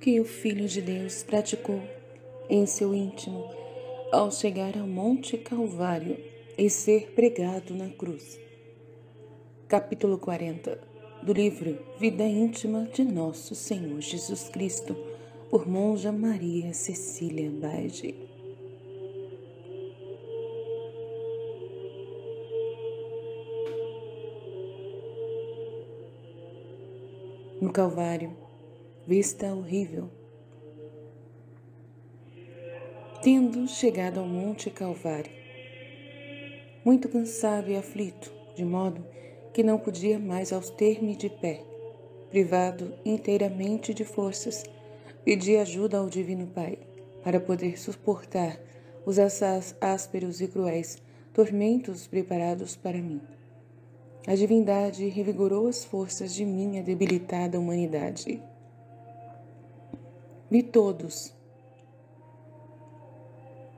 que o Filho de Deus praticou em seu íntimo ao chegar ao Monte Calvário e ser pregado na cruz. Capítulo 40 do livro Vida Íntima de Nosso Senhor Jesus Cristo, por Monja Maria Cecília Baide. No Calvário, vista horrível. Tendo chegado ao Monte Calvário, muito cansado e aflito, de modo que não podia mais auster-me de pé, privado inteiramente de forças, pedi ajuda ao Divino Pai para poder suportar os assaz ásperos e cruéis tormentos preparados para mim. A divindade revigorou as forças de minha debilitada humanidade. Vi todos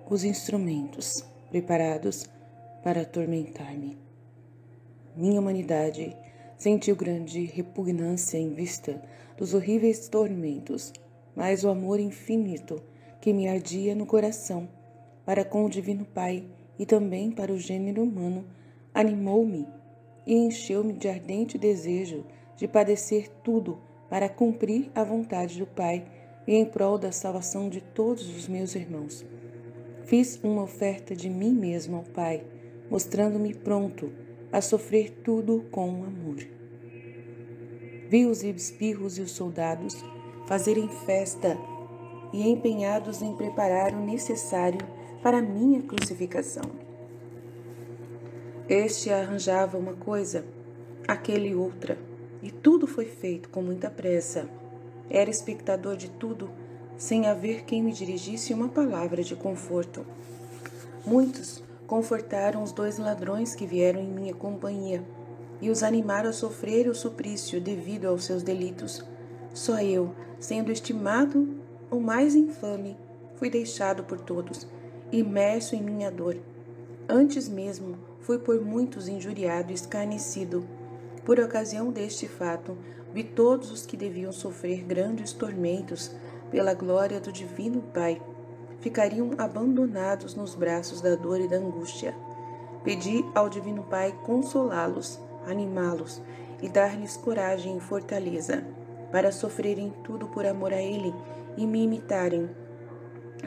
os instrumentos preparados para atormentar-me. Minha humanidade sentiu grande repugnância em vista dos horríveis tormentos, mas o amor infinito que me ardia no coração para com o Divino Pai e também para o gênero humano animou-me e encheu-me de ardente desejo de padecer tudo para cumprir a vontade do Pai e em prol da salvação de todos os meus irmãos. Fiz uma oferta de mim mesmo ao Pai, mostrando-me pronto a sofrer tudo com amor. Vi os espirros e os soldados fazerem festa e empenhados em preparar o necessário para minha crucificação. Este arranjava uma coisa, aquele outra, e tudo foi feito com muita pressa. Era espectador de tudo, sem haver quem me dirigisse uma palavra de conforto. Muitos confortaram os 2 ladrões que vieram em minha companhia e os animaram a sofrer o suplício devido aos seus delitos. Só eu, sendo estimado o mais infame, fui deixado por todos, imerso em minha dor. Antes mesmo, fui por muitos injuriado e escarnecido. Por ocasião deste fato, vi todos os que deviam sofrer grandes tormentos pela glória do Divino Pai ficariam abandonados nos braços da dor e da angústia. Pedi ao Divino Pai consolá-los, animá-los e dar-lhes coragem e fortaleza para sofrerem tudo por amor a Ele e me imitarem.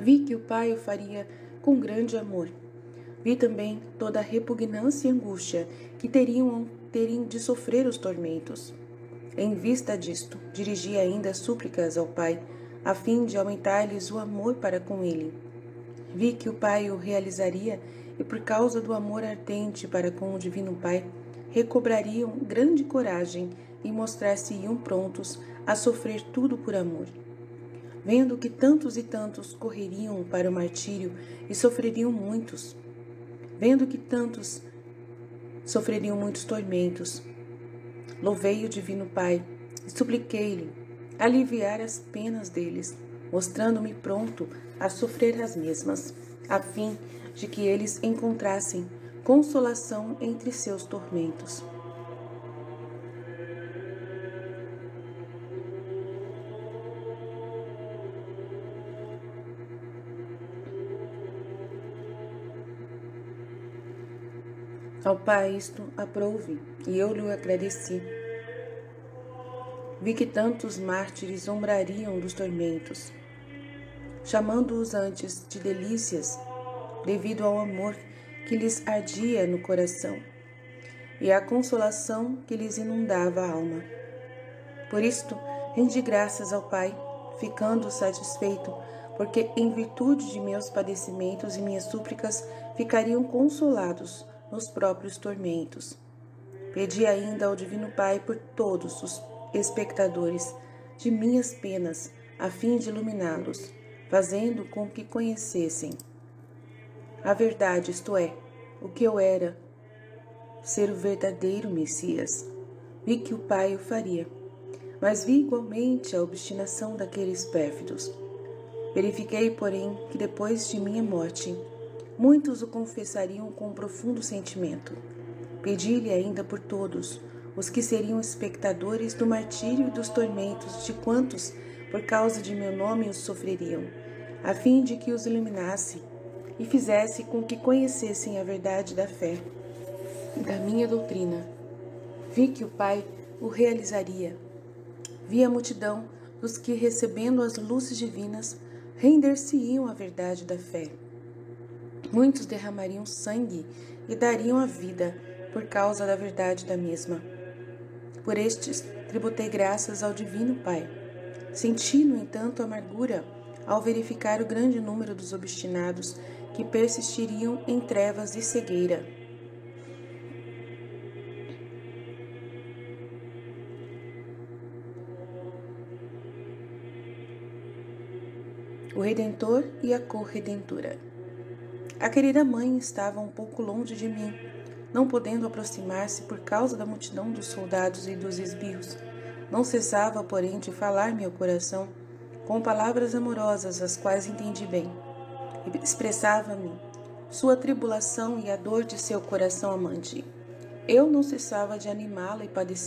Vi que o Pai o faria com grande amor. Vi também toda a repugnância e angústia que teriam de sofrer os tormentos. Em vista disto, dirigi ainda súplicas ao Pai, a fim de aumentar-lhes o amor para com Ele. Vi que o Pai o realizaria e, por causa do amor ardente para com o Divino Pai, recobrariam grande coragem e mostrar-se-iam prontos a sofrer tudo por amor. Vendo que tantos e tantos correriam para o martírio e sofreriam muitos, tormentos, louvei o Divino Pai e supliquei-lhe aliviar as penas deles, mostrando-me pronto a sofrer as mesmas, a fim de que eles encontrassem consolação entre seus tormentos. Ao Pai isto aprouve, e eu lhe agradeci. Vi que tantos mártires zombrariam dos tormentos, chamando-os antes de delícias, devido ao amor que lhes ardia no coração e à consolação que lhes inundava a alma. Por isto, rendi graças ao Pai, ficando satisfeito, porque em virtude de meus padecimentos e minhas súplicas ficariam consolados nos próprios tormentos. Pedi ainda ao Divino Pai por todos os espectadores de minhas penas, a fim de iluminá-los, fazendo com que conhecessem a verdade, isto é, o que eu era, ser o verdadeiro Messias. Vi que o Pai o faria, mas vi igualmente a obstinação daqueles pérfidos. Verifiquei, porém, que depois de minha morte, muitos o confessariam com profundo sentimento. Pedi-lhe ainda por todos os que seriam espectadores do martírio e dos tormentos de quantos por causa de meu nome os sofreriam, a fim de que os iluminasse e fizesse com que conhecessem a verdade da fé, da minha doutrina. Vi que o Pai o realizaria. Vi a multidão dos que, recebendo as luzes divinas, render-se-iam à verdade da fé. Muitos derramariam sangue e dariam a vida por causa da verdade da mesma. Por estes, tributei graças ao Divino Pai. Senti, no entanto, amargura ao verificar o grande número dos obstinados que persistiriam em trevas e cegueira. O Redentor e a Corredentora. A querida mãe estava um pouco longe de mim, não podendo aproximar-se por causa da multidão dos soldados e dos esbirros. Não cessava, porém, de falar-me ao coração com palavras amorosas, as quais entendi bem. Expressava-me sua tribulação e a dor de seu coração amante. Eu não cessava de animá-la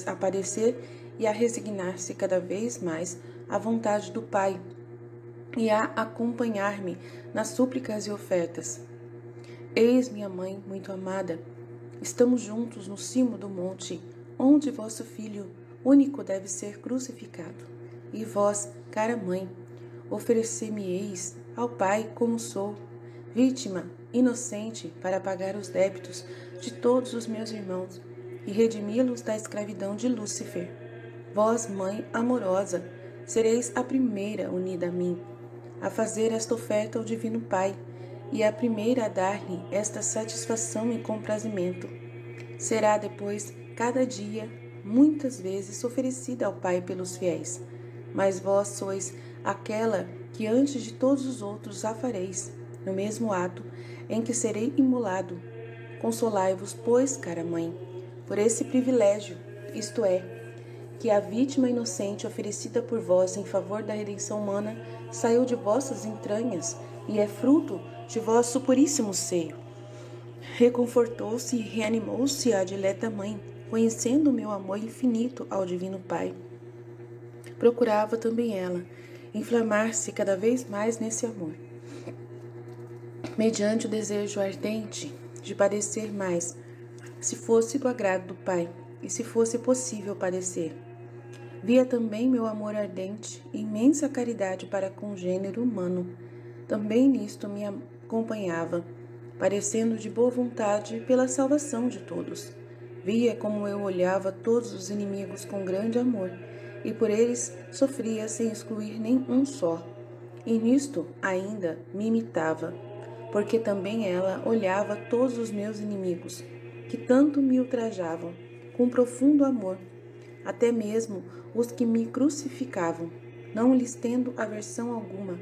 a padecer e a resignar-se cada vez mais à vontade do Pai e a acompanhar-me nas súplicas e ofertas. Eis, minha mãe muito amada, estamos juntos no cimo do monte, onde vosso filho único deve ser crucificado. E vós, cara mãe, oferecer-me-eis ao Pai como sou, vítima inocente para pagar os débitos de todos os meus irmãos e redimi-los da escravidão de Lúcifer. Vós, mãe amorosa, sereis a primeira unida a mim, a fazer esta oferta ao Divino Pai, e a primeira a dar-lhe esta satisfação e comprazimento. Será depois, cada dia, muitas vezes oferecida ao Pai pelos fiéis, mas vós sois aquela que antes de todos os outros a fareis, no mesmo ato em que serei imolado. Consolai-vos, pois, cara mãe, por esse privilégio, isto é, que a vítima inocente oferecida por vós em favor da redenção humana saiu de vossas entranhas e é fruto de vosso puríssimo seio. Reconfortou-se e reanimou-se a dileta mãe, conhecendo o meu amor infinito ao Divino Pai. Procurava também ela inflamar-se cada vez mais nesse amor, mediante o desejo ardente de padecer mais, se fosse do agrado do Pai e se fosse possível padecer. Via também meu amor ardente e imensa caridade para com o gênero humano. Também nisto me acompanhava, parecendo de boa vontade pela salvação de todos. Via como eu olhava todos os inimigos com grande amor, e por eles sofria sem excluir nem um só. E nisto ainda me imitava, porque também ela olhava todos os meus inimigos, que tanto me ultrajavam, com profundo amor, até mesmo os que me crucificavam, não lhes tendo aversão alguma,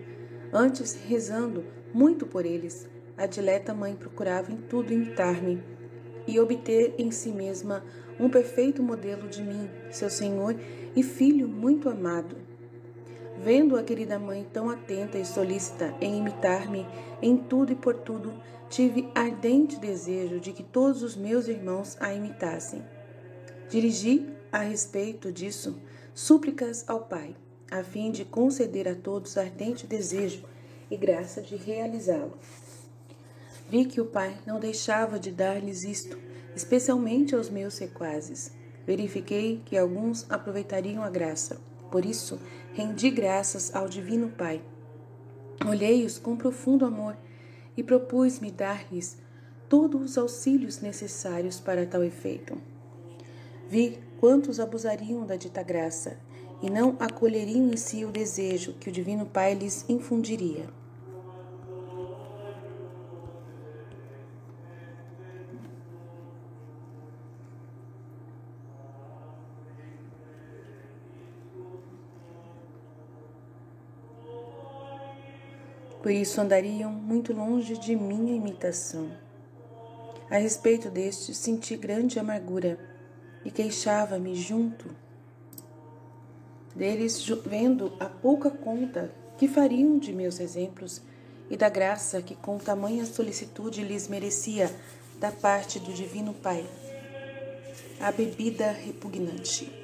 antes rezando muito por eles. A dileta mãe procurava em tudo imitar-me e obter em si mesma um perfeito modelo de mim, seu Senhor e Filho muito amado. Vendo a querida mãe tão atenta e solícita em imitar-me em tudo e por tudo, tive ardente desejo de que todos os meus irmãos a imitassem. Dirigi, a respeito disso, súplicas ao Pai, a fim de conceder a todos ardente desejo e graça de realizá-lo. Vi que o Pai não deixava de dar-lhes isto, especialmente aos meus sequazes. Verifiquei que alguns aproveitariam a graça. Por isso, rendi graças ao Divino Pai. Olhei-os com profundo amor e propus-me dar-lhes todos os auxílios necessários para tal efeito. Vi quantos abusariam da dita graça e não acolheriam em si o desejo que o Divino Pai lhes infundiria. Por isso andariam muito longe de minha imitação. A respeito deste, senti grande amargura e queixava-me junto deles, vendo a pouca conta que fariam de meus exemplos e da graça que com tamanha solicitude lhes merecia da parte do Divino Pai. A bebida repugnante.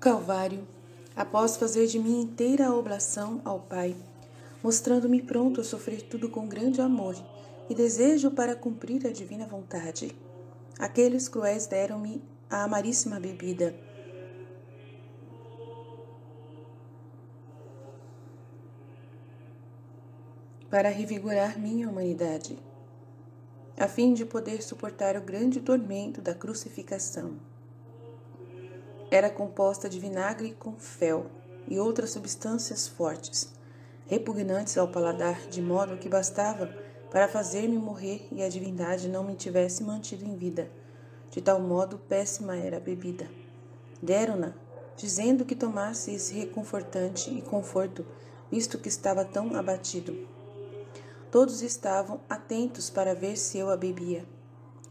Calvário, após fazer de mim inteira a oblação ao Pai, mostrando-me pronto a sofrer tudo com grande amor e desejo para cumprir a divina vontade. Aqueles cruéis deram-me a amaríssima bebida, para revigorar minha humanidade, a fim de poder suportar o grande tormento da crucificação. Era composta de vinagre com fel e outras substâncias fortes, repugnantes ao paladar, de modo que bastava para fazer-me morrer e a divindade não me tivesse mantido em vida. De tal modo péssima era a bebida. Deram-na, dizendo que tomasse esse reconfortante e conforto, visto que estava tão abatido. Todos estavam atentos para ver se eu a bebia.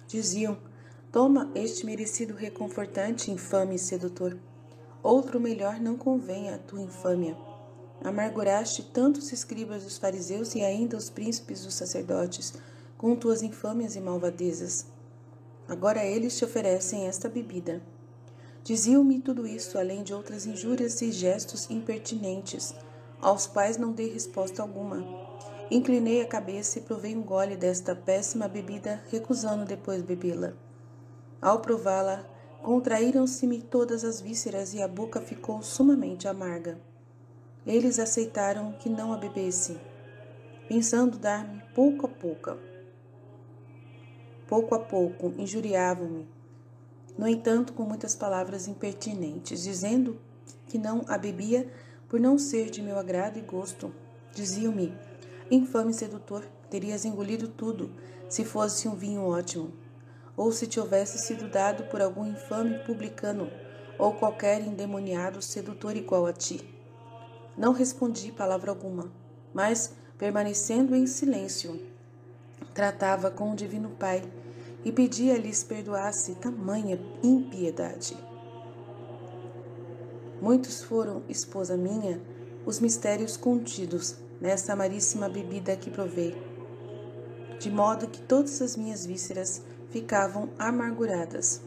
Diziam: toma este merecido reconfortante, infame e sedutor. Outro melhor não convém à tua infâmia. Amarguraste tanto os escribas dos fariseus e ainda os príncipes dos sacerdotes, com tuas infâmias e malvadezas. Agora eles te oferecem esta bebida. Diziam-me tudo isso, além de outras injúrias e gestos impertinentes, aos quais não dei resposta alguma. Inclinei a cabeça e provei um gole desta péssima bebida, recusando depois bebê-la. Ao prová-la, contraíram-se-me todas as vísceras e a boca ficou sumamente amarga. Eles aceitaram que não a bebesse, pensando dar-me pouco a pouco, injuriavam-me, no entanto, com muitas palavras impertinentes, dizendo que não a bebia por não ser de meu agrado e gosto. Diziam-me: infame sedutor, terias engolido tudo, se fosse um vinho ótimo, ou se te houvesse sido dado por algum infame publicano, ou qualquer endemoniado sedutor igual a ti. Não respondi palavra alguma, mas, permanecendo em silêncio, tratava com o Divino Pai e pedia-lhes perdoasse tamanha impiedade. Muitos foram, esposa minha, os mistérios contidos nesta amaríssima bebida que provei, de modo que todas as minhas vísceras ficavam amarguradas.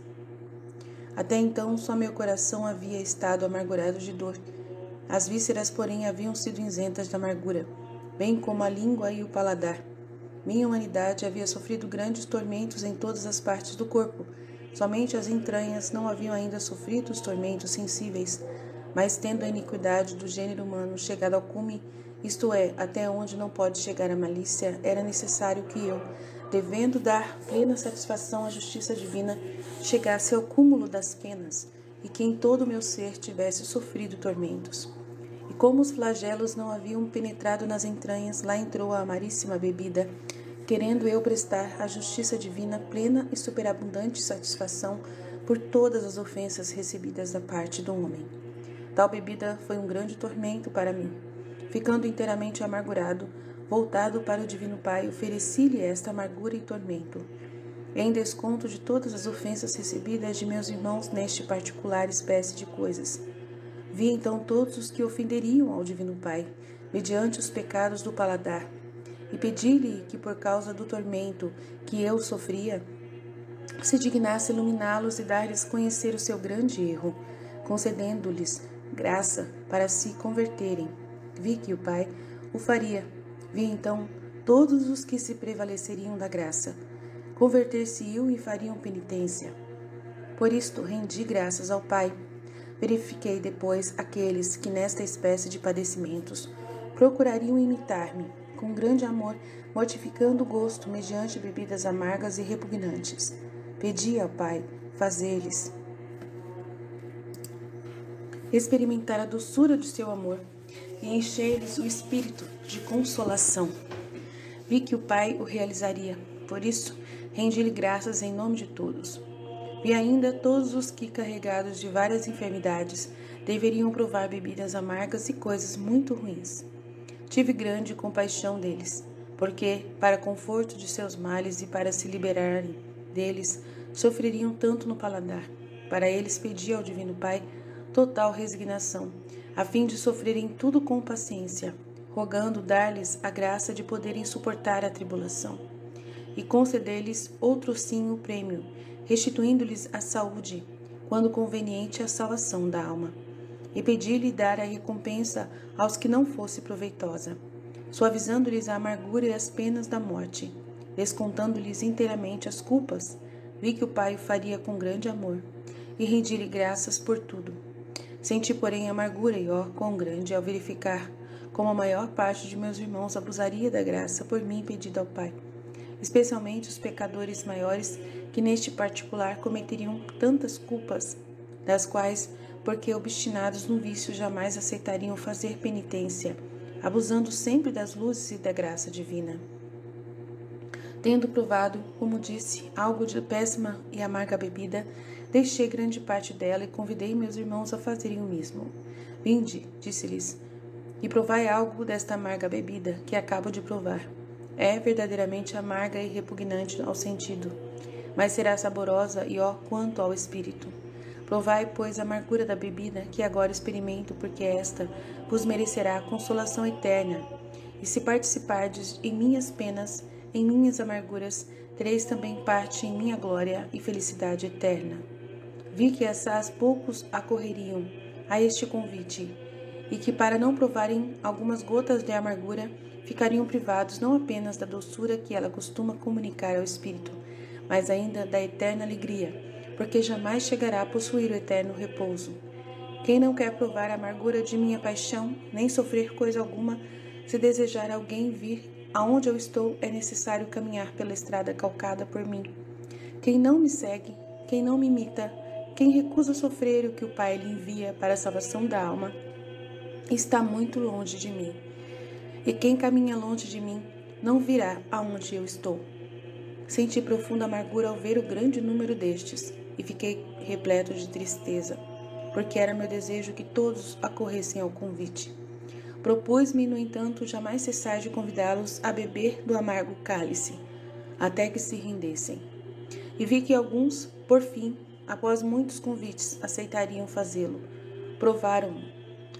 Até então só meu coração havia estado amargurado de dor. As vísceras, porém, haviam sido isentas de amargura, bem como a língua e o paladar. Minha humanidade havia sofrido grandes tormentos em todas as partes do corpo. Somente as entranhas não haviam ainda sofrido os tormentos sensíveis, mas tendo a iniquidade do gênero humano chegado ao cume, isto é, até onde não pode chegar a malícia, era necessário que eu, devendo dar plena satisfação à justiça divina, chegasse ao cúmulo das penas, e que em todo o meu ser tivesse sofrido tormentos. E como os flagelos não haviam penetrado nas entranhas, lá entrou a amaríssima bebida, querendo eu prestar à justiça divina plena e superabundante satisfação por todas as ofensas recebidas da parte do homem. Tal bebida foi um grande tormento para mim. Ficando inteiramente amargurado, voltado para o Divino Pai, ofereci-lhe esta amargura e tormento, em desconto de todas as ofensas recebidas de meus irmãos neste particular espécie de coisas. Vi então todos os que ofenderiam ao Divino Pai, mediante os pecados do paladar, e pedi-lhe que, por causa do tormento que eu sofria, se dignasse iluminá-los e dar-lhes conhecer o seu grande erro, concedendo-lhes graça para se converterem. Vi que o Pai o faria. Vi então todos os que se prevaleceriam da graça, converter-se-iam e fariam penitência. Por isto rendi graças ao Pai. Verifiquei depois aqueles que nesta espécie de padecimentos procurariam imitar-me com grande amor, mortificando o gosto mediante bebidas amargas e repugnantes. Pedi ao Pai fazer-lhes experimentar a doçura de seu amor e encher-lhes o espírito de consolação. Vi que o Pai o realizaria, por isso rendi-lhe graças em nome de todos. Vi ainda todos os que, carregados de várias enfermidades, deveriam provar bebidas amargas e coisas muito ruins. Tive grande compaixão deles, porque, para conforto de seus males e para se liberarem deles, sofreriam tanto no paladar. Para eles pedi ao Divino Pai total resignação, a fim de sofrerem tudo com paciência, rogando dar-lhes a graça de poderem suportar a tribulação, e conceder-lhes outro sim o prêmio, restituindo-lhes a saúde, quando conveniente a salvação da alma. e pedi-lhe dar a recompensa aos que não fosse proveitosa, suavizando-lhes a amargura e as penas da morte, descontando-lhes inteiramente as culpas. Vi que o Pai o faria com grande amor, e rendi-lhe graças por tudo. Senti, porém, amargura e ó quão grande ao verificar como a maior parte de meus irmãos abusaria da graça por mim pedida ao Pai, especialmente os pecadores maiores que neste particular cometeriam tantas culpas, das quais, porque obstinados no vício, jamais aceitariam fazer penitência, abusando sempre das luzes e da graça divina. Tendo provado, como disse, algo de péssima e amarga bebida, deixei grande parte dela e convidei meus irmãos a fazerem o mesmo. Vinde, disse-lhes, e provai algo desta amarga bebida que acabo de provar. É verdadeiramente amarga e repugnante ao sentido, mas será saborosa e ó quanto ao espírito. Provai, pois, a amargura da bebida que agora experimento, porque esta vos merecerá a consolação eterna. E se participardes em minhas penas, em minhas amarguras, tereis também parte em minha glória e felicidade eterna. Vi que assaz poucos acorreriam a este convite, e que para não provarem algumas gotas de amargura, ficariam privados não apenas da doçura que ela costuma comunicar ao espírito, mas ainda da eterna alegria, porque jamais chegará a possuir o eterno repouso. Quem não quer provar a amargura de minha paixão, nem sofrer coisa alguma, se desejar alguém vir aonde eu estou, é necessário caminhar pela estrada calcada por mim. Quem não me segue, quem não me imita, quem recusa sofrer o que o Pai lhe envia para a salvação da alma, está muito longe de mim. E quem caminha longe de mim, não virá aonde eu estou. Senti profunda amargura ao ver o grande número destes, e fiquei repleto de tristeza, porque era meu desejo que todos acorressem ao convite. Propus-me, no entanto, jamais cessar de convidá-los a beber do amargo cálice, até que se rendessem. E vi que alguns, por fim, após muitos convites, aceitariam fazê-lo. Provaram-me,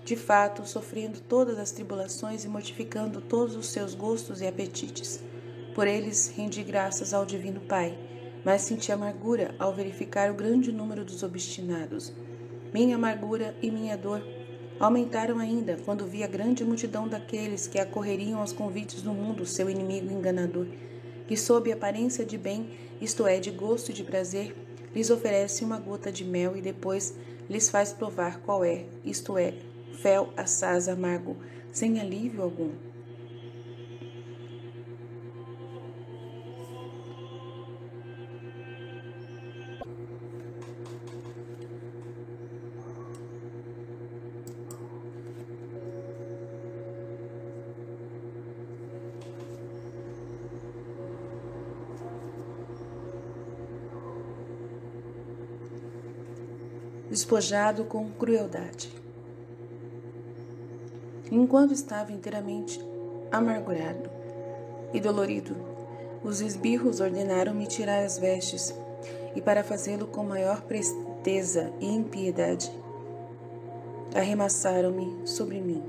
de fato, sofrendo todas as tribulações e mortificando todos os seus gostos e apetites. Por eles rendi graças ao Divino Pai, mas senti amargura ao verificar o grande número dos obstinados. Minha amargura e minha dor aumentaram ainda quando vi a grande multidão daqueles que acorreriam aos convites do mundo, seu inimigo enganador, que sob aparência de bem, isto é, de gosto e de prazer, lhes oferece uma gota de mel e depois lhes faz provar qual é, isto é, fel assaz amargo, sem alívio algum. Despojado com crueldade. Enquanto estava inteiramente amargurado e dolorido, os esbirros ordenaram-me tirar as vestes, e para fazê-lo com maior presteza e impiedade, arremessaram-me sobre mim.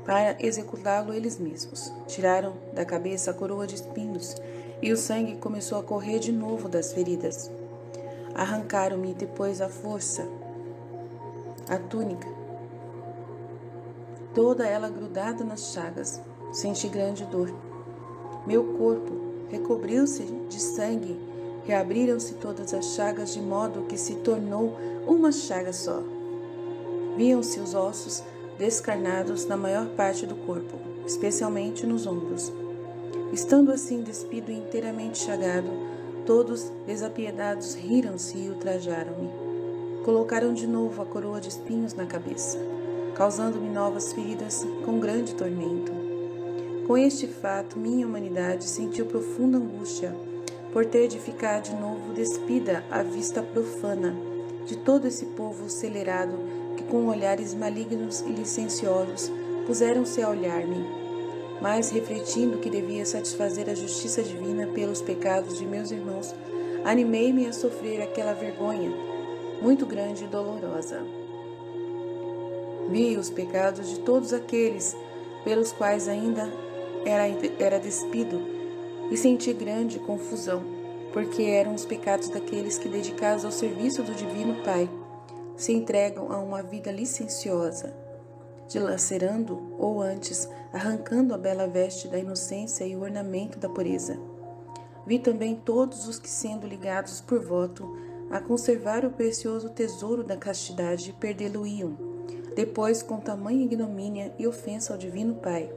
Para executá-lo eles mesmos, tiraram da cabeça a coroa de espinhos, e o sangue começou a correr de novo das feridas. Arrancaram-me depois à força a túnica, toda ela grudada nas chagas. Senti grande dor. Meu corpo recobriu-se de sangue, reabriram-se todas as chagas de modo que se tornou uma chaga só. Viam-se os ossos descarnados na maior parte do corpo, especialmente nos ombros. Estando assim despido e inteiramente chagado, todos, desapiedados, riram-se e ultrajaram-me. Colocaram de novo a coroa de espinhos na cabeça, causando-me novas feridas com grande tormento. Com este fato, minha humanidade sentiu profunda angústia por ter de ficar de novo despida à vista profana de todo esse povo celerado que, com olhares malignos e licenciosos, puseram-se a olhar-me. Mas, refletindo que devia satisfazer a justiça divina pelos pecados de meus irmãos, animei-me a sofrer aquela vergonha, muito grande e dolorosa. Vi os pecados de todos aqueles pelos quais ainda era despido e senti grande confusão, porque eram os pecados daqueles que, dedicados ao serviço do Divino Pai, se entregam a uma vida licenciosa, dilacerando ou antes arrancando a bela veste da inocência e o ornamento da pureza. Vi também todos os que, sendo ligados por voto a conservar o precioso tesouro da castidade, perdê-lo-iam, depois com tamanha ignomínia e ofensa ao Divino Pai.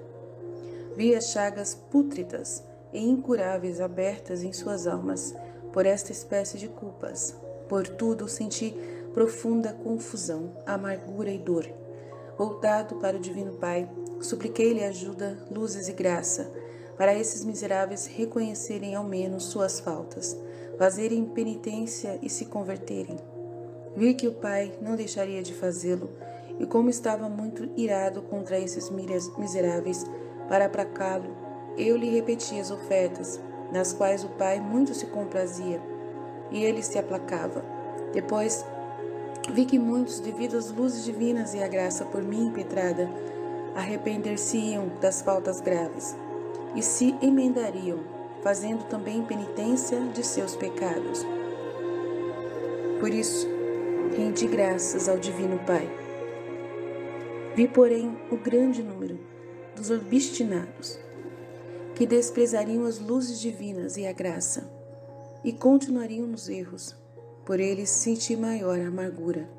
Vi as chagas pútridas e incuráveis abertas em suas almas por esta espécie de culpas. Por tudo senti profunda confusão, amargura e dor. Voltado para o Divino Pai, supliquei-lhe ajuda, luzes e graça, para esses miseráveis reconhecerem ao menos suas faltas, fazerem penitência e se converterem. Vi que o Pai não deixaria de fazê-lo, e como estava muito irado contra esses miseráveis, para aplacá-lo, eu lhe repeti as ofertas, nas quais o Pai muito se comprazia, e ele se aplacava. Depois vi que muitos, devido às luzes divinas e à graça por mim impetrada, arrepender-se-iam das faltas graves e se emendariam, fazendo também penitência de seus pecados. Por isso, rendi graças ao Divino Pai. Vi, porém, o grande número dos obstinados, que desprezariam as luzes divinas e a graça, e continuariam nos erros. Por eles senti maior amargura.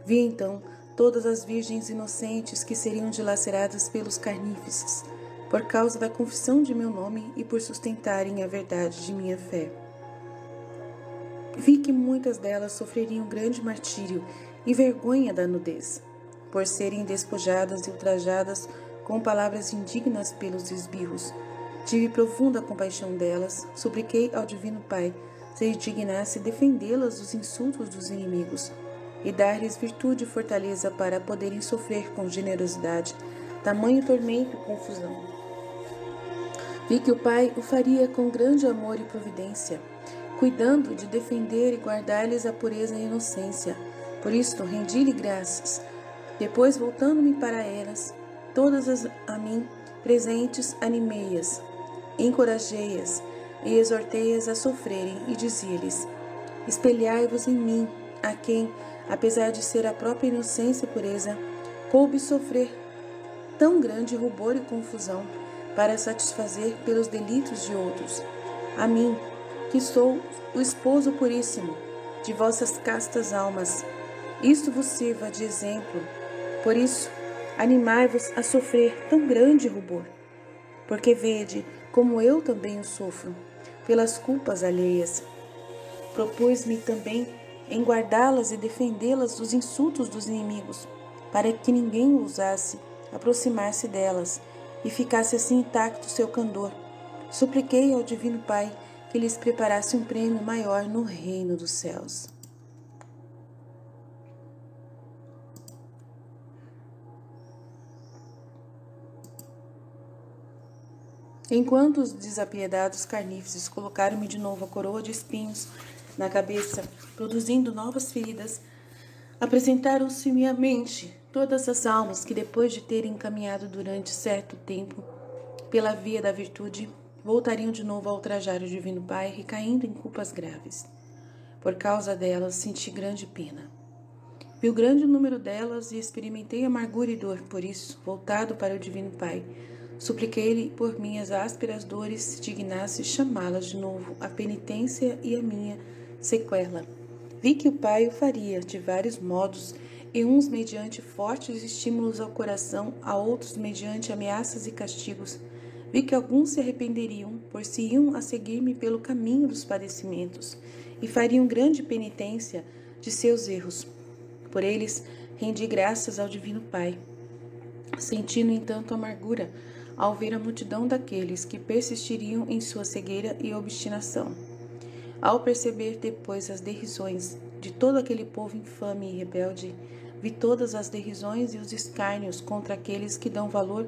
Vi então todas as virgens inocentes que seriam dilaceradas pelos carnífices, por causa da confissão de meu nome e por sustentarem a verdade de minha fé. Vi que muitas delas sofreriam grande martírio e vergonha da nudez, por serem despojadas e ultrajadas com palavras indignas pelos esbirros. Tive profunda compaixão delas, supliquei ao Divino Pai se dignasse defendê-las dos insultos dos inimigos e dar-lhes virtude e fortaleza para poderem sofrer com generosidade tamanho tormento e confusão. Vi que o Pai o faria com grande amor e providência, cuidando de defender e guardar-lhes a pureza e a inocência. Por isto rendi-lhe graças. Depois, voltando-me para elas, todas as a mim presentes, animei-as, encorajei-as e exortei-as a sofrerem, e dizia-lhes: espelhai-vos em mim, a quem, apesar de ser a própria inocência e pureza, coube sofrer tão grande rubor e confusão para satisfazer pelos delitos de outros. A mim, que sou o esposo puríssimo de vossas castas almas, isto vos sirva de exemplo. Por isso, animai-vos a sofrer tão grande rubor, porque vede como eu também o sofro, pelas culpas alheias. Propus-me também em guardá-las e defendê-las dos insultos dos inimigos, para que ninguém ousasse aproximar-se delas e ficasse assim intacto seu candor. Supliquei ao Divino Pai que lhes preparasse um prêmio maior no reino dos céus. Enquanto os desapiedados carnífices colocaram-me de novo a coroa de espinhos na cabeça, produzindo novas feridas, apresentaram-se-me à mente todas as almas que, depois de terem caminhado durante certo tempo pela via da virtude, voltariam de novo a ultrajar o Divino Pai, recaindo em culpas graves. Por causa delas, senti grande pena. Vi o grande número delas e experimentei amargura e dor. Por isso, voltado para o Divino Pai, supliquei-lhe por minhas ásperas dores se dignasse chamá-las de novo à penitência e à minha sequela. Vi que o Pai o faria de vários modos, e uns mediante fortes estímulos ao coração, a outros mediante ameaças e castigos. Vi que alguns se arrependeriam, por-se-iam a seguir-me pelo caminho dos padecimentos, e fariam grande penitência de seus erros. Por eles rendi graças ao Divino Pai. Senti, no entanto, amargura ao ver a multidão daqueles que persistiriam em sua cegueira e obstinação. Ao perceber depois as derrisões de todo aquele povo infame e rebelde, vi todas as derrisões e os escárnios contra aqueles que dão valor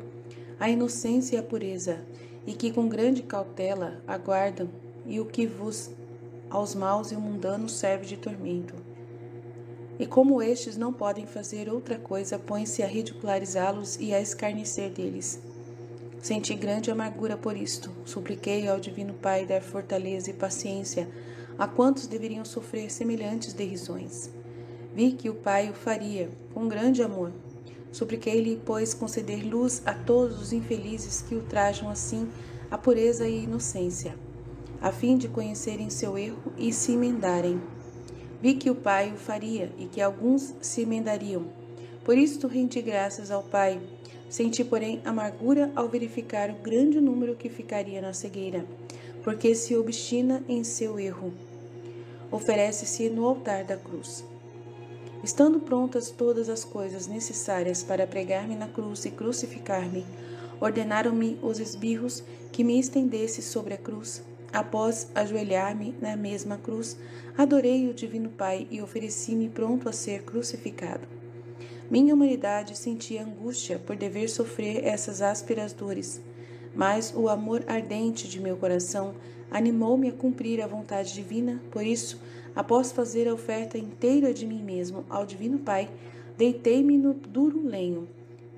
à inocência e à pureza, e que com grande cautela aguardam, e o que vos aos maus e o mundano serve de tormento. E como estes não podem fazer outra coisa, põem-se a ridicularizá-los e a escarnecer deles. Senti grande amargura por isto. Supliquei ao Divino Pai dar fortaleza e paciência a quantos deveriam sofrer semelhantes derrisões. Vi que o Pai o faria, com grande amor. Supliquei-lhe, pois, conceder luz a todos os infelizes que ultrajam assim a pureza e inocência, a fim de conhecerem seu erro e se emendarem. Vi que o Pai o faria e que alguns se emendariam. Por isto rendi graças ao Pai. Senti, porém, amargura ao verificar o grande número que ficaria na cegueira, porque se obstina em seu erro. Oferece-se no altar da cruz. Estando prontas todas as coisas necessárias para pregar-me na cruz e crucificar-me, ordenaram-me os esbirros que me estendesse sobre a cruz. Após ajoelhar-me na mesma cruz, adorei o Divino Pai e ofereci-me pronto a ser crucificado. Minha humanidade sentia angústia por dever sofrer essas ásperas dores, mas o amor ardente de meu coração animou-me a cumprir a vontade divina. Por isso, após fazer a oferta inteira de mim mesmo ao Divino Pai, deitei-me no duro lenho,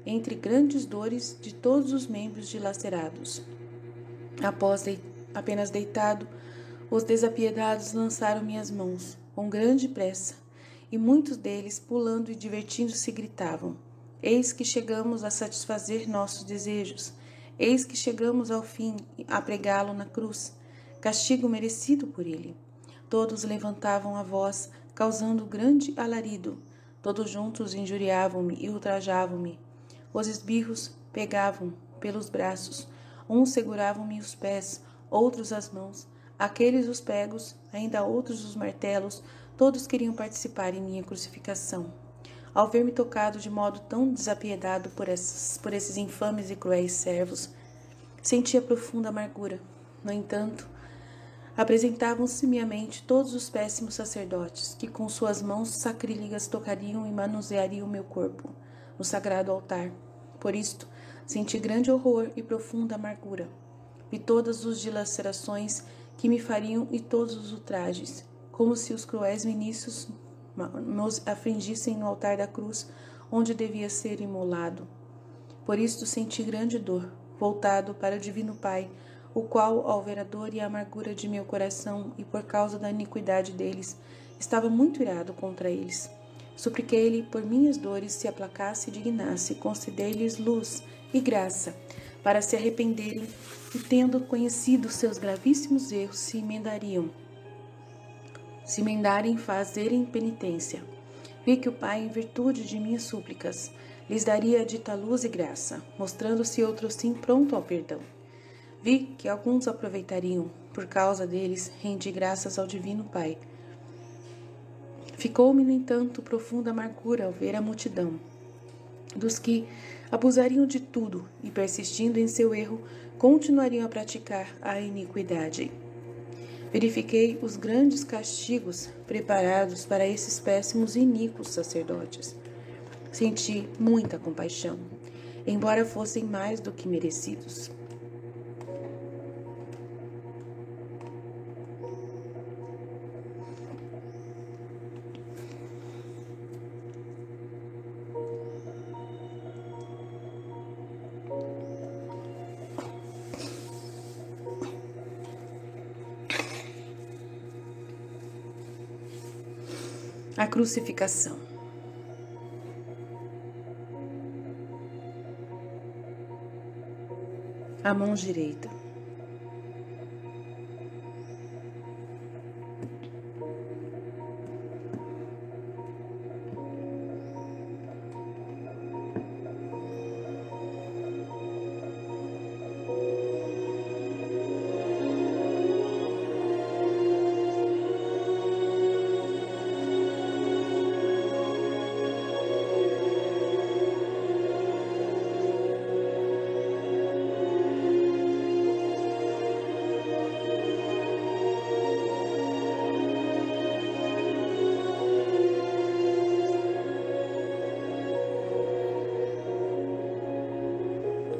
entre grandes dores de todos os membros dilacerados. Apenas deitado, os desapiedados lançaram minhas mãos, com grande pressa, e muitos deles, pulando e divertindo-se, gritavam: Eis que chegamos a satisfazer nossos desejos, eis que chegamos ao fim a pregá-lo na cruz, castigo merecido por ele. Todos levantavam a voz, causando grande alarido. Todos juntos injuriavam-me e ultrajavam-me. Os esbirros pegavam pelos braços, uns seguravam-me os pés, outros as mãos, aqueles os pregos, ainda outros os martelos. Todos queriam participar em minha crucificação. Ao ver-me tocado de modo tão desapiedado por esses infames e cruéis servos, sentia profunda amargura. No entanto, apresentavam-se-me à mente todos os péssimos sacerdotes, que com suas mãos sacrílegas tocariam e manuseariam meu corpo no sagrado altar. Por isto, senti grande horror e profunda amargura. Vi todas as dilacerações que me fariam e todos os ultrajes, como se os cruéis ministros nos afligissem no altar da cruz, onde devia ser imolado. Por isto senti grande dor, voltado para o Divino Pai, o qual, ao ver a dor e a amargura de meu coração e por causa da iniquidade deles, estava muito irado contra eles. Supliquei-lhe, por minhas dores, se aplacasse e dignasse conceder-lhes luz e graça, para se arrependerem e, tendo conhecido seus gravíssimos erros, se emendarem, fazerem penitência. Vi que o Pai, em virtude de minhas súplicas, lhes daria dita luz e graça, mostrando-se outro sim pronto ao perdão. Vi que alguns aproveitariam, por causa deles, rendi graças ao Divino Pai. Ficou-me, no entanto, profunda amargura ao ver a multidão dos que abusariam de tudo e, persistindo em seu erro, continuariam a praticar a iniquidade. Verifiquei os grandes castigos preparados para esses péssimos e iníquos sacerdotes. Senti muita compaixão, embora fossem mais do que merecidos. A crucificação. A mão direita.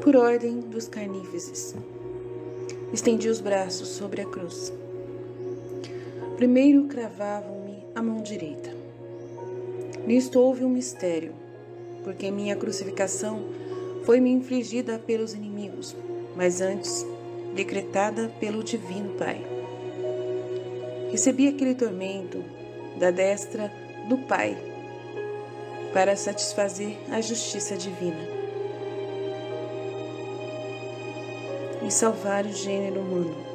Por ordem dos carnífeses, estendi os braços sobre a cruz. Primeiro cravavam-me a mão direita. Nisto houve um mistério, porque minha crucificação foi-me infligida pelos inimigos, mas antes decretada pelo Divino Pai. Recebi aquele tormento da destra do Pai, para satisfazer a justiça divina e salvar o gênero humano.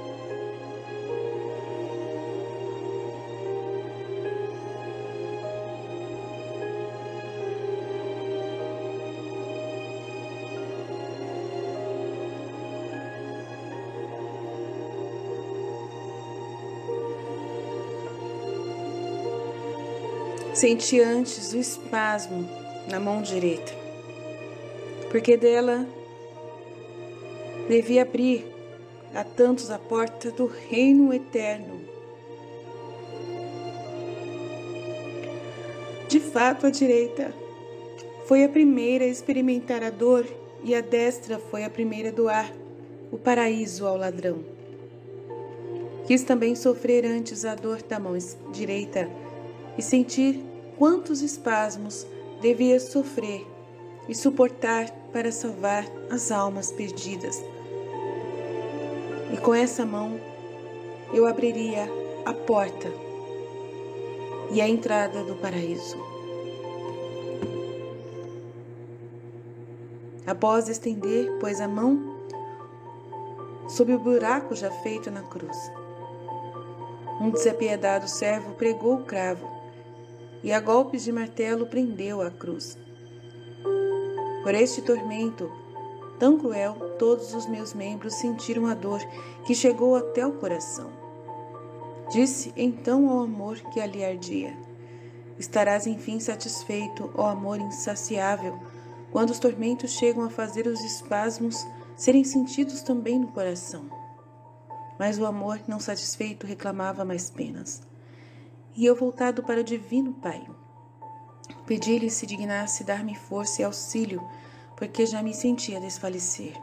Senti antes o espasmo na mão direita, porque dela devia abrir a tantos a porta do reino eterno. De fato, a direita foi a primeira a experimentar a dor e a destra foi a primeira a doar o paraíso ao ladrão. Quis também sofrer antes a dor da mão direita e sentir quantos espasmos devia sofrer e suportar para salvar as almas perdidas. E com essa mão eu abriria a porta e a entrada do paraíso. Após estender, pôs a mão sob o buraco já feito na cruz. Um desapiedado servo pregou o cravo e a golpes de martelo prendeu a cruz. Por este tormento tão cruel, todos os meus membros sentiram a dor que chegou até o coração. Disse então ao amor que ali ardia: estarás enfim satisfeito, ó amor insaciável, quando os tormentos chegam a fazer os espasmos serem sentidos também no coração. Mas o amor, não satisfeito, reclamava mais penas. E eu, voltado para o Divino Pai, pedi-lhe se dignasse dar-me força e auxílio, porque já me sentia desfalecer.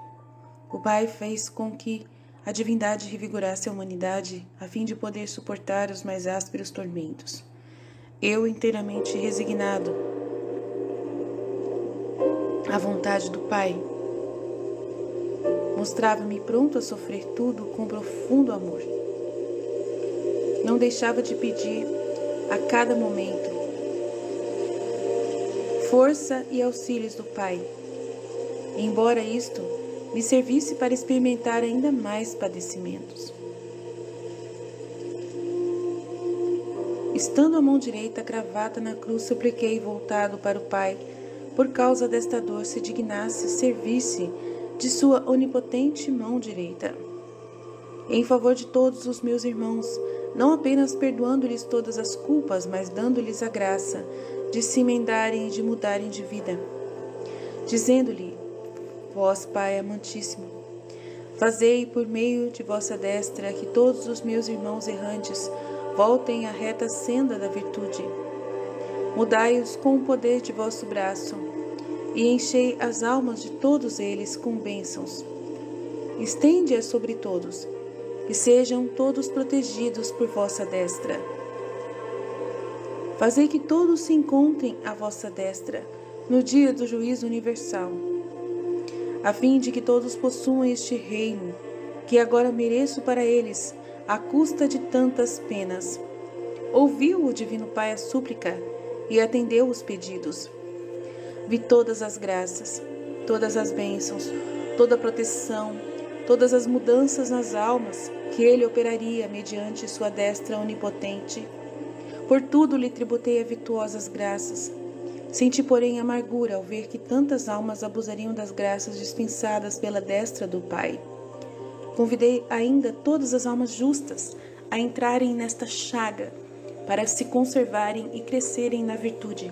O Pai fez com que a divindade revigorasse a humanidade, a fim de poder suportar os mais ásperos tormentos. Eu, inteiramente resignado à vontade do Pai, mostrava-me pronto a sofrer tudo com profundo amor. Não deixava de pedir a cada momento força e auxílios do Pai, embora isto me servisse para experimentar ainda mais padecimentos. Estando a mão direita cravada na cruz, supliquei, voltado para o Pai, por causa desta dor, se dignasse servir-se de sua onipotente mão direita, em favor de todos os meus irmãos, não apenas perdoando-lhes todas as culpas, mas dando-lhes a graça de se emendarem e de mudarem de vida, dizendo-lhe: vós, Pai amantíssimo, fazei por meio de vossa destra que todos os meus irmãos errantes voltem à reta senda da virtude. Mudai-os com o poder de vosso braço e enchei as almas de todos eles com bênçãos. Estende-as sobre todos, que sejam todos protegidos por vossa destra. Fazei que todos se encontrem à vossa destra no dia do juízo universal, a fim de que todos possuam este reino, que agora mereço para eles, à custa de tantas penas. Ouviu o Divino Pai a súplica e atendeu os pedidos. Vi todas as graças, todas as bênçãos, toda a proteção, todas as mudanças nas almas que ele operaria mediante sua destra onipotente. Por tudo lhe tributei a virtuosas graças. Senti, porém, amargura ao ver que tantas almas abusariam das graças dispensadas pela destra do Pai. Convidei ainda todas as almas justas a entrarem nesta chaga, para se conservarem e crescerem na virtude.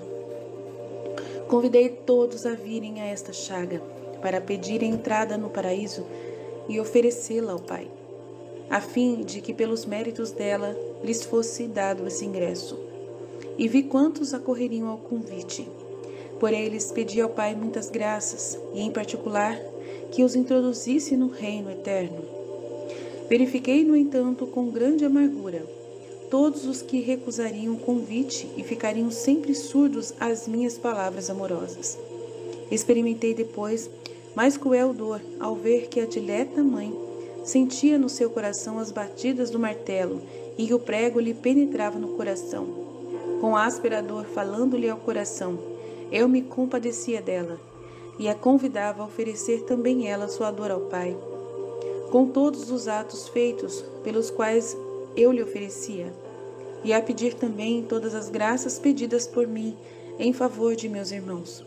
Convidei todos a virem a esta chaga, para pedir entrada no paraíso e oferecê-la ao Pai, a fim de que pelos méritos dela lhes fosse dado esse ingresso. E vi quantos acorreriam ao convite. Por eles pedi ao Pai muitas graças, e em particular que os introduzisse no reino eterno. Verifiquei, no entanto, com grande amargura todos os que recusariam o convite e ficariam sempre surdos às minhas palavras amorosas. Experimentei depois mais cruel dor ao ver que a dileta mãe sentia no seu coração as batidas do martelo e que o prego lhe penetrava no coração, com áspera dor falando-lhe ao coração, Eu me compadecia dela e a convidava a oferecer também ela sua dor ao Pai, com todos os atos feitos pelos quais eu lhe oferecia, e a pedir também todas as graças pedidas por mim em favor de meus irmãos.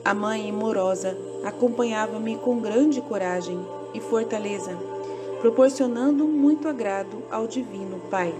A mãe amorosa acompanhava-me com grande coragem e fortaleza, proporcionando muito agrado ao Divino Pai.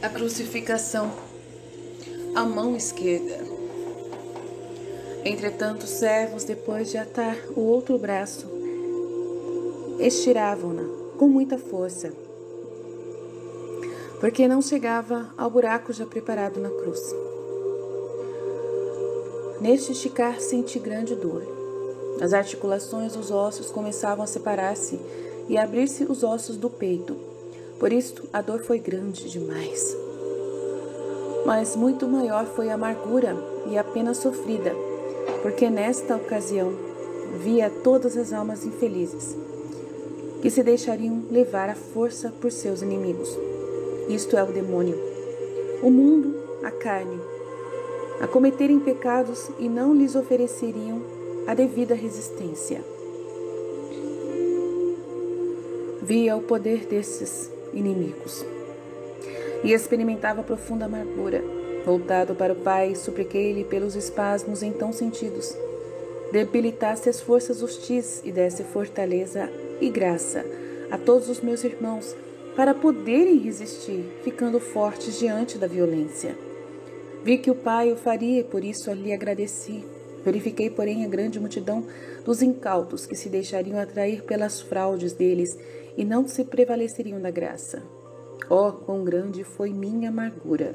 A crucificação, a mão esquerda. Entretanto, os servos, depois de atar o outro braço, estiravam-na com muita força, porque não chegava ao buraco já preparado na cruz. Neste esticar senti grande dor. As articulações dos ossos começavam a separar-se e a abrir-se os ossos do peito. Por isto, a dor foi grande demais. Mas muito maior foi a amargura e a pena sofrida, porque nesta ocasião via todas as almas infelizes, que se deixariam levar à força por seus inimigos. Isto é o demônio, o mundo, a carne, a cometerem pecados e não lhes ofereceriam a devida resistência. Via o poder desses inimigos e experimentava profunda amargura. Voltado para o Pai, supliquei-lhe pelos espasmos então sentidos, debilitasse as forças hostis e desse fortaleza e graça a todos os meus irmãos para poderem resistir, ficando fortes diante da violência. Vi que o Pai o faria e por isso lhe agradeci. Verifiquei, porém, a grande multidão dos incautos que se deixariam atrair pelas fraudes deles e não se prevaleceriam da graça. Oh, quão grande foi minha amargura!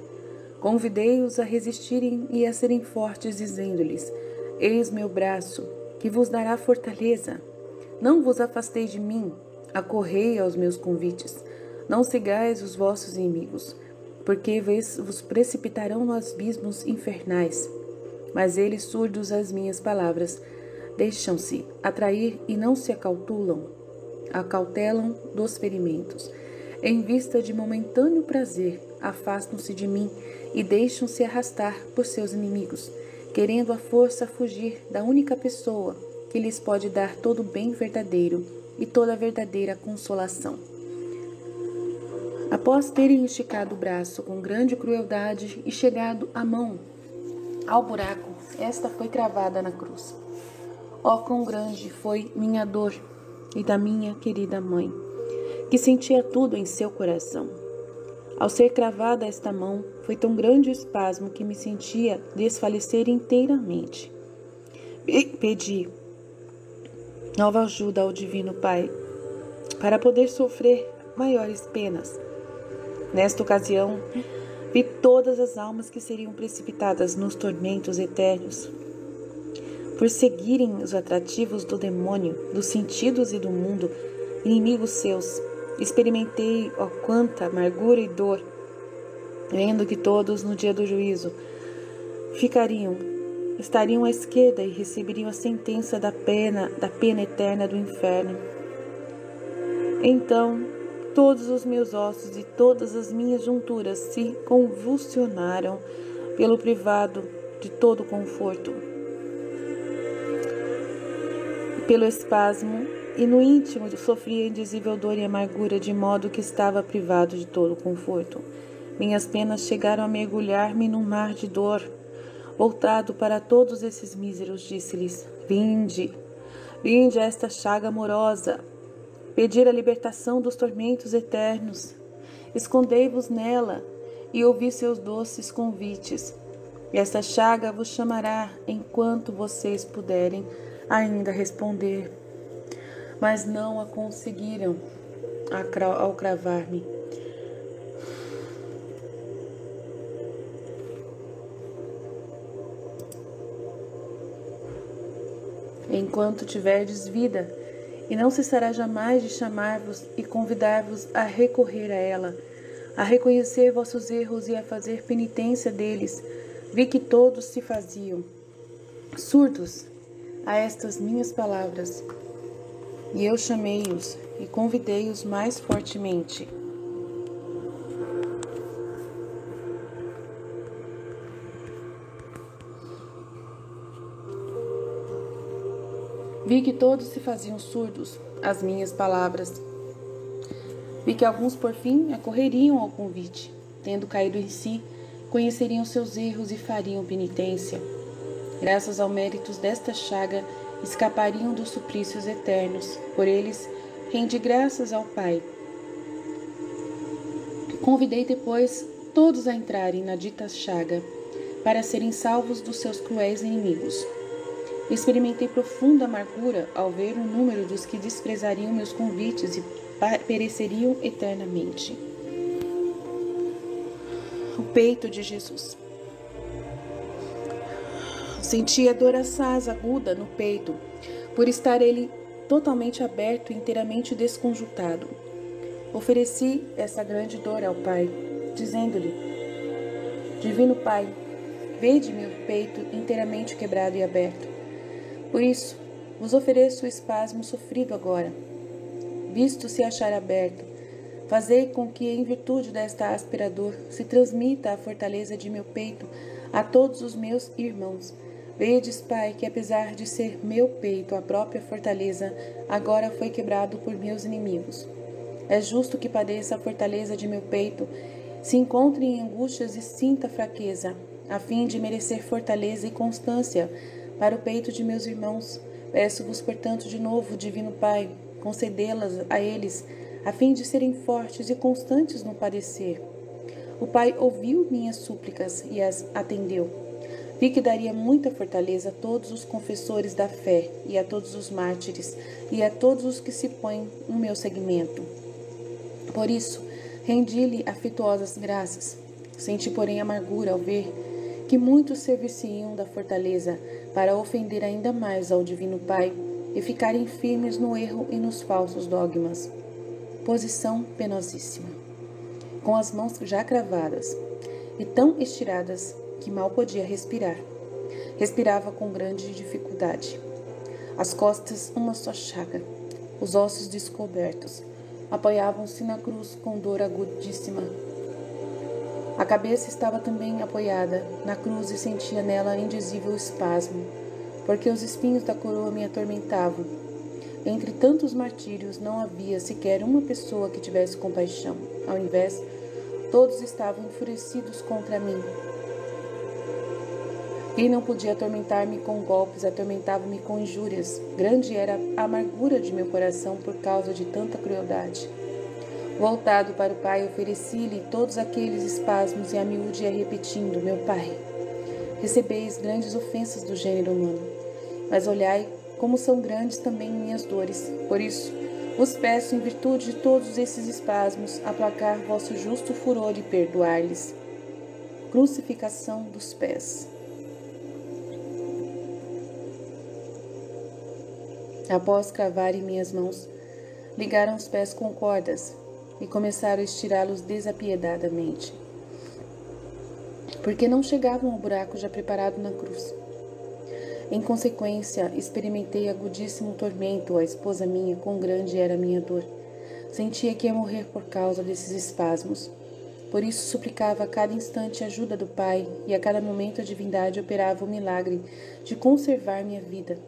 Convidei-os a resistirem e a serem fortes, dizendo-lhes: eis meu braço, que vos dará fortaleza. Não vos afasteis de mim, acorrei aos meus convites. Não sigais os vossos inimigos, porque vos precipitarão nos abismos infernais. Mas eles, surdos às minhas palavras, deixam-se atrair e não se acautelam dos ferimentos. Em vista de momentâneo prazer, afastam-se de mim e deixam-se arrastar por seus inimigos, querendo à força fugir da única pessoa que lhes pode dar todo o bem verdadeiro e toda a verdadeira consolação. Após terem esticado o braço com grande crueldade e chegado a mão ao buraco, esta foi cravada na cruz. Oh, quão grande foi minha dor e da minha querida mãe, que sentia tudo em seu coração. Ao ser cravada esta mão, foi tão grande o espasmo que me sentia desfalecer inteiramente. Pedi nova ajuda ao Divino Pai, para poder sofrer maiores penas. Nesta ocasião, vi todas as almas que seriam precipitadas nos tormentos eternos, por seguirem os atrativos do demônio, dos sentidos e do mundo, inimigos seus. Experimentei, ó, quanta amargura e dor, vendo que todos, no dia do juízo, estariam à esquerda e receberiam a sentença da pena eterna do inferno. Então, todos os meus ossos e todas as minhas junturas se convulsionaram pelo privado de todo conforto, pelo espasmo, e no íntimo sofria indizível dor e amargura, de modo que estava privado de todo conforto. Minhas penas chegaram a mergulhar-me num mar de dor. Voltado para todos esses míseros, disse-lhes: Vinde a esta chaga amorosa, pedir a libertação dos tormentos eternos. Escondei-vos nela e ouvi seus doces convites. E esta chaga vos chamará enquanto vocês puderem ainda responder. Mas não a conseguiram ao cravar-me. Enquanto tiverdes vida, e não cessará jamais de chamar-vos e convidar-vos a recorrer a ela, a reconhecer vossos erros e a fazer penitência deles. Vi que todos se faziam surdos a estas minhas palavras, e eu chamei-os e convidei-os mais fortemente. Vi que todos se faziam surdos às minhas palavras. Vi que alguns, por fim, acorreriam ao convite. Tendo caído em si, conheceriam seus erros e fariam penitência. Graças aos méritos desta chaga, escapariam dos suplícios eternos. Por eles, rendi graças ao Pai. Convidei depois todos a entrarem na dita chaga, para serem salvos dos seus cruéis inimigos. Experimentei profunda amargura ao ver o número dos que desprezariam meus convites e pereceriam eternamente. O peito de Jesus. Senti a dor assaz aguda no peito, por estar ele totalmente aberto e inteiramente desconjuntado. Ofereci essa grande dor ao Pai, dizendo-lhe: Divino Pai, vede meu peito inteiramente quebrado e aberto. Por isso, vos ofereço o espasmo sofrido agora. Visto se achar aberto, fazei com que, em virtude desta áspera dor, se transmita a fortaleza de meu peito a todos os meus irmãos. Vedes, Pai, que apesar de ser meu peito a própria fortaleza, agora foi quebrado por meus inimigos. É justo que padeça a fortaleza de meu peito, se encontre em angústias e sinta fraqueza, a fim de merecer fortaleza e constância para o peito de meus irmãos. Peço-vos, portanto, de novo, Divino Pai, concedê-las a eles, a fim de serem fortes e constantes no padecer. O Pai ouviu minhas súplicas e as atendeu. Vi que daria muita fortaleza a todos os confessores da fé, e a todos os mártires, e a todos os que se põem no meu seguimento. Por isso, rendi-lhe afetuosas graças. Senti, porém, amargura ao ver que muitos servir-se-iam da fortaleza para ofender ainda mais ao Divino Pai e ficarem firmes no erro e nos falsos dogmas. Posição penosíssima. Com as mãos já cravadas e tão estiradas que mal podia respirar. Respirava com grande dificuldade. As costas uma só chaga, os ossos descobertos, apoiavam-se na cruz com dor agudíssima. A cabeça estava também apoiada na cruz e sentia nela indizível espasmo, porque os espinhos da coroa me atormentavam. Entre tantos martírios não havia sequer uma pessoa que tivesse compaixão. Ao invés, todos estavam enfurecidos contra mim. Quem não podia atormentar-me com golpes, atormentava-me com injúrias. Grande era a amargura de meu coração por causa de tanta crueldade. Voltado para o Pai, ofereci-lhe todos aqueles espasmos e a miúde ia repetindo: Meu Pai, recebeis grandes ofensas do gênero humano, mas olhai como são grandes também minhas dores. Por isso, vos peço, em virtude de todos esses espasmos, aplacar vosso justo furor e perdoar-lhes. Crucificação dos pés. Após cravarem minhas mãos, ligaram os pés com cordas e começaram a estirá-los desapiedadamente. porque não chegavam ao buraco já preparado na cruz. Em consequência, experimentei agudíssimo tormento, a esposa minha, quão grande era a minha dor. Sentia que ia morrer por causa desses espasmos. Por isso suplicava a cada instante a ajuda do Pai, e a cada momento a divindade operava o milagre de conservar minha vida.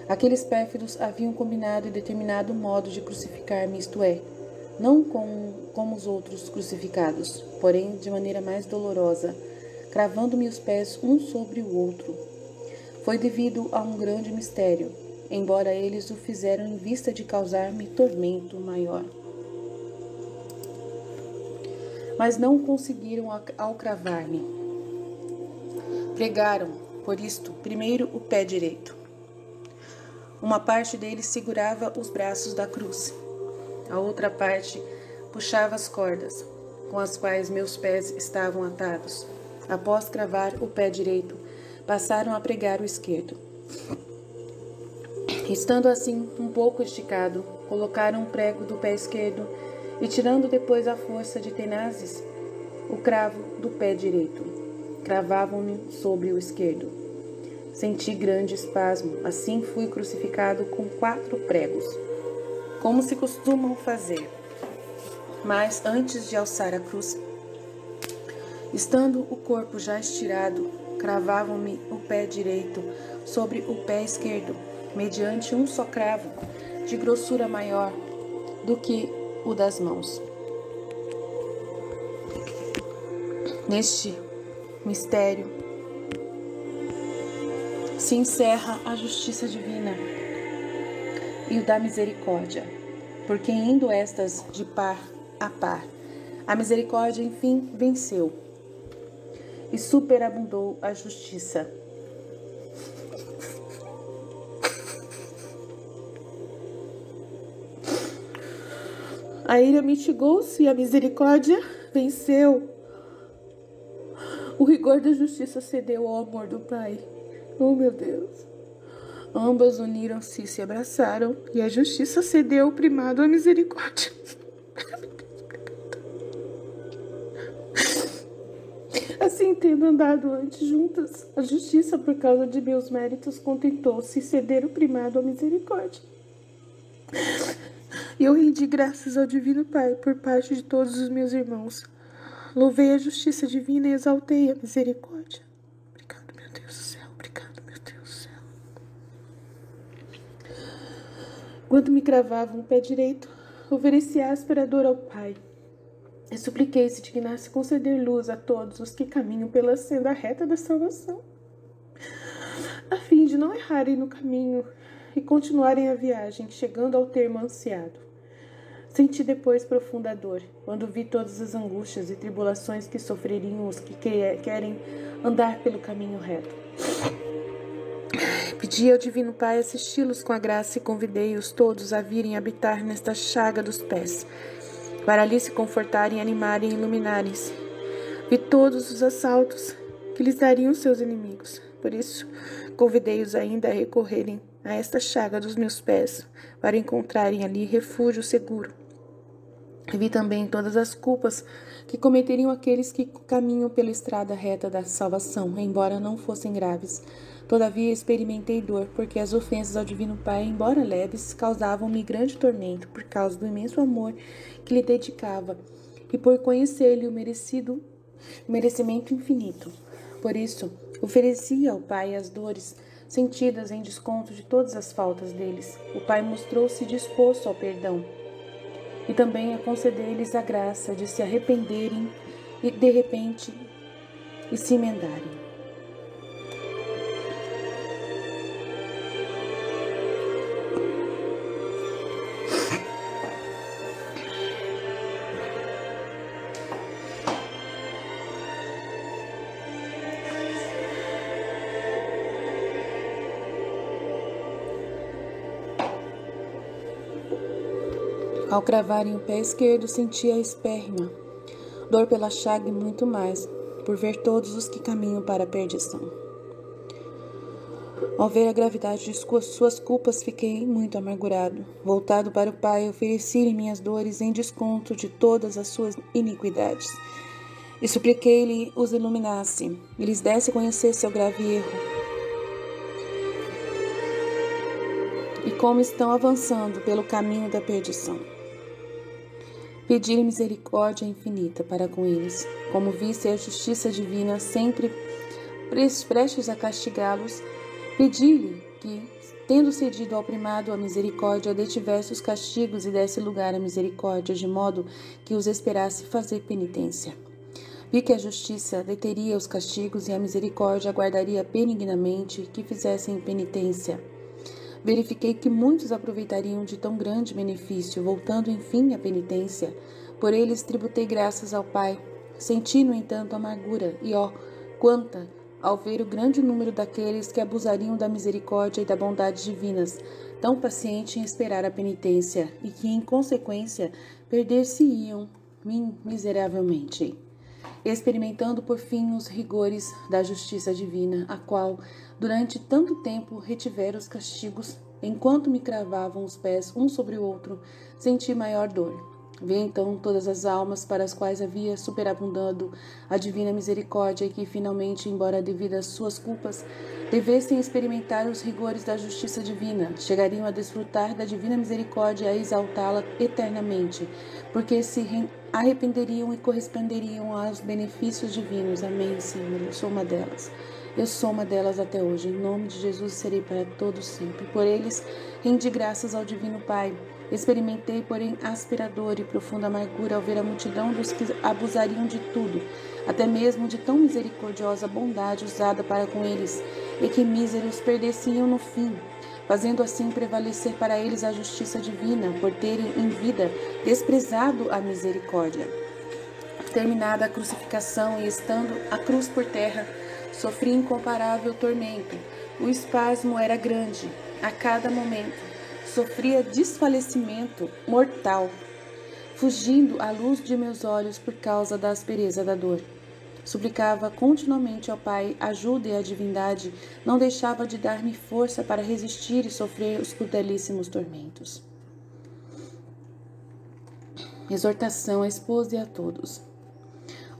Aqueles pérfidos haviam combinado e determinado o modo de crucificar-me, isto é, não como os outros crucificados, porém de maneira mais dolorosa, cravando-me os pés um sobre o outro. Foi devido a um grande mistério, embora eles o fizeram em vista de causar-me tormento maior. Mas não conseguiram ao cravar-me. Pregaram, por isto, primeiro o pé direito. Uma parte deles segurava os braços da cruz. A outra parte puxava as cordas, com as quais meus pés estavam atados. Após cravar o pé direito, passaram a pregar o esquerdo. Estando assim um pouco esticado, colocaram um prego do pé esquerdo e, tirando depois a força de tenazes, o cravo do pé direito. Cravavam-me sobre o esquerdo. Senti grande espasmo, assim fui crucificado com 4 pregos, como se costumam fazer. Mas antes de alçar a cruz, estando o corpo já estirado, cravavam-me o pé direito sobre o pé esquerdo, mediante um só cravo, de grossura maior do que o das mãos. Neste mistério se encerra a justiça divina e o da misericórdia, porque indo estas de par a par, a misericórdia enfim venceu e superabundou a justiça. A ira mitigou-se e a misericórdia venceu. O rigor da justiça cedeu ao amor do Pai. Oh, meu Deus! Ambas uniram-se e se abraçaram, e a justiça cedeu o primado à misericórdia. Assim, tendo andado antes juntas, a justiça, por causa de meus méritos, contentou-se ceder o primado à misericórdia. E eu rendi graças ao Divino Pai por parte de todos os meus irmãos. Louvei a justiça divina e exaltei a misericórdia. Obrigado, meu Deus do céu. Obrigado, meu Deus do céu. Quando me cravavam o pé direito, ofereci áspera dor ao Pai. E supliquei se dignasse conceder luz a todos os que caminham pela senda reta da salvação, a fim de não errarem no caminho e continuarem a viagem, chegando ao termo ansiado. Senti depois profunda dor, quando vi todas as angústias e tribulações que sofreriam os que querem andar pelo caminho reto. Pedi ao Divino Pai assisti-los com a graça e convidei-os todos a virem habitar nesta chaga dos pés, para ali se confortarem, animarem e iluminarem-se. Vi todos os assaltos que lhes dariam seus inimigos. Por isso, convidei-os ainda a recorrerem a esta chaga dos meus pés, para encontrarem ali refúgio seguro. Vi também todas as culpas que cometeriam aqueles que caminham pela estrada reta da salvação, embora não fossem graves. Todavia experimentei dor, porque as ofensas ao Divino Pai, embora leves, causavam-me grande tormento, por causa do imenso amor que lhe dedicava, e por conhecer-lhe o merecimento infinito. Por isso, oferecia ao Pai as dores sentidas em desconto de todas as faltas deles. O Pai mostrou-se disposto ao perdão, e também a conceder-lhes a graça de se arrependerem e, de repente, e se emendarem. Ao cravarem o pé esquerdo, sentia a espérrima, dor pela chaga e muito mais, por ver todos os que caminham para a perdição. Ao ver a gravidade de suas culpas, fiquei muito amargurado. Voltado para o Pai, ofereci-lhe minhas dores em desconto de todas as suas iniquidades. E supliquei-lhe os iluminasse, e lhes desse a conhecer seu grave erro, e como estão avançando pelo caminho da perdição. Pedi-lhe misericórdia infinita para com eles, como visse a justiça divina sempre prestes a castigá-los. Pedi-lhe que, tendo cedido ao primado a misericórdia, detivesse os castigos e desse lugar à misericórdia, de modo que os esperasse fazer penitência. Vi que a justiça deteria os castigos e a misericórdia aguardaria benignamente que fizessem penitência. Verifiquei que muitos aproveitariam de tão grande benefício, voltando enfim à penitência. Por eles tributei graças ao Pai. Senti, no entanto, amargura, e quanta, ao ver o grande número daqueles que abusariam da misericórdia e da bondade divinas, tão paciente em esperar a penitência, e que, em consequência, perder-se-iam miseravelmente, experimentando por fim os rigores da justiça divina, a qual, durante tanto tempo, retivera os castigos, enquanto me cravavam os pés um sobre o outro, senti maior dor. Vi então todas as almas para as quais havia superabundado a divina misericórdia e que finalmente, embora devido às suas culpas, devessem experimentar os rigores da justiça divina, chegariam a desfrutar da divina misericórdia e a exaltá-la eternamente, porque se arrependeriam e corresponderiam aos benefícios divinos. Amém, Senhor. Eu sou uma delas. Eu sou uma delas até hoje. Em nome de Jesus serei para todos sempre. Por eles rendi graças ao Divino Pai. Experimentei, porém, aspirador e profunda amargura ao ver a multidão dos que abusariam de tudo, até mesmo de tão misericordiosa bondade usada para com eles, e que míseros perdeciam no fim, fazendo assim prevalecer para eles a justiça divina, por terem em vida desprezado a misericórdia. Terminada a crucificação e estando a cruz por terra, sofri incomparável tormento. O espasmo era grande. A cada momento sofria desfalecimento mortal, fugindo a luz de meus olhos por causa da aspereza da dor. Suplicava continuamente ao Pai ajuda, e a divindade não deixava de dar-me força para resistir e sofrer os crudelíssimos tormentos. Exortação à esposa e a todos.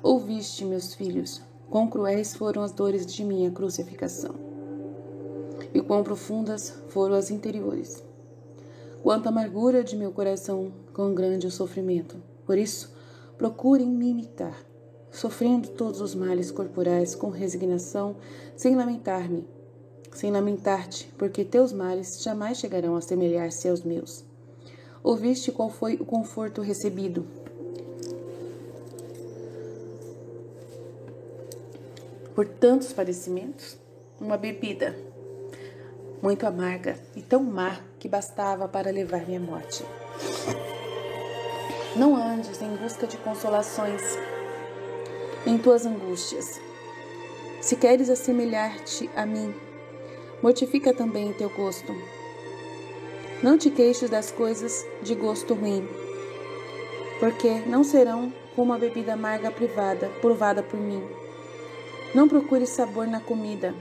Ouviste, meus filhos, quão cruéis foram as dores de minha crucificação, e quão profundas foram as interiores. Quanta amargura de meu coração, quão grande o sofrimento. Por isso, procurem me imitar, sofrendo todos os males corporais com resignação, sem lamentar-te, porque teus males jamais chegarão a semelhar-se aos meus. Ouviste qual foi o conforto recebido por tantos padecimentos? Uma bebida muito amarga e tão má que bastava para levar-me à morte. Não andes em busca de consolações em tuas angústias. Se queres assemelhar-te a mim, mortifica também teu gosto. Não te queixes das coisas de gosto ruim, porque não serão como a bebida amarga provada por mim. Não procures sabor na comida,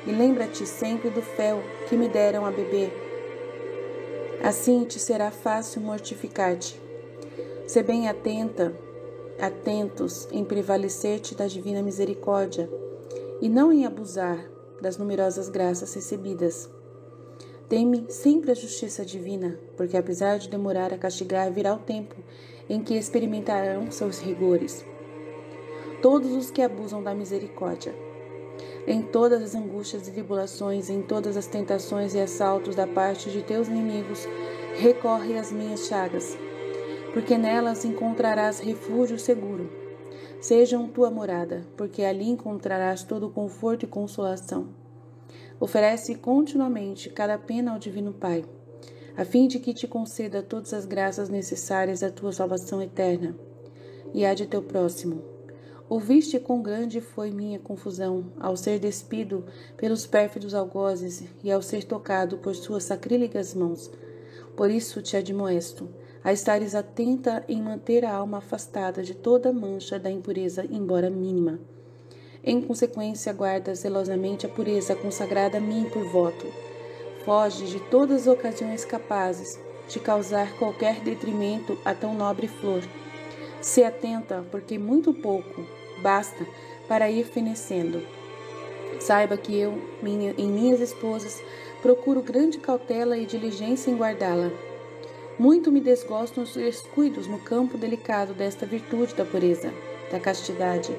e lembra-te sempre do fel que me deram a beber. Assim te será fácil mortificar-te. Sê bem atentos em prevalecer-te da divina misericórdia, e não em abusar das numerosas graças recebidas. Teme sempre a justiça divina, porque apesar de demorar a castigar, virá o tempo em que experimentarão seus rigores todos os que abusam da misericórdia. Em todas as angústias e tribulações, em todas as tentações e assaltos da parte de teus inimigos, recorre às minhas chagas, porque nelas encontrarás refúgio seguro. Sejam tua morada, porque ali encontrarás todo o conforto e consolação. Oferece continuamente cada pena ao Divino Pai, a fim de que te conceda todas as graças necessárias à tua salvação eterna e à de teu próximo. Ouviste quão grande foi minha confusão ao ser despido pelos pérfidos algozes e ao ser tocado por suas sacrílegas mãos. Por isso te admoesto a estares atenta em manter a alma afastada de toda mancha da impureza, embora mínima. Em consequência, guarda zelosamente a pureza consagrada a mim por voto. Foge de todas as ocasiões capazes de causar qualquer detrimento a tão nobre flor. Sê atenta, porque muito pouco basta para ir fenecendo. Saiba que eu, em minhas esposas, procuro grande cautela e diligência em guardá-la. Muito me desgostam os descuidos no campo delicado desta virtude da pureza, da castidade.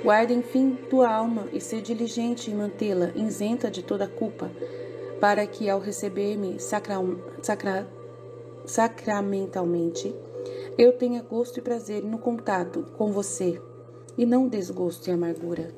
Guarda, enfim, tua alma e ser diligente em mantê-la isenta de toda culpa, para que, ao receber-me sacramentalmente, eu tenha gosto e prazer no contato com você, e não desgosto e amargura.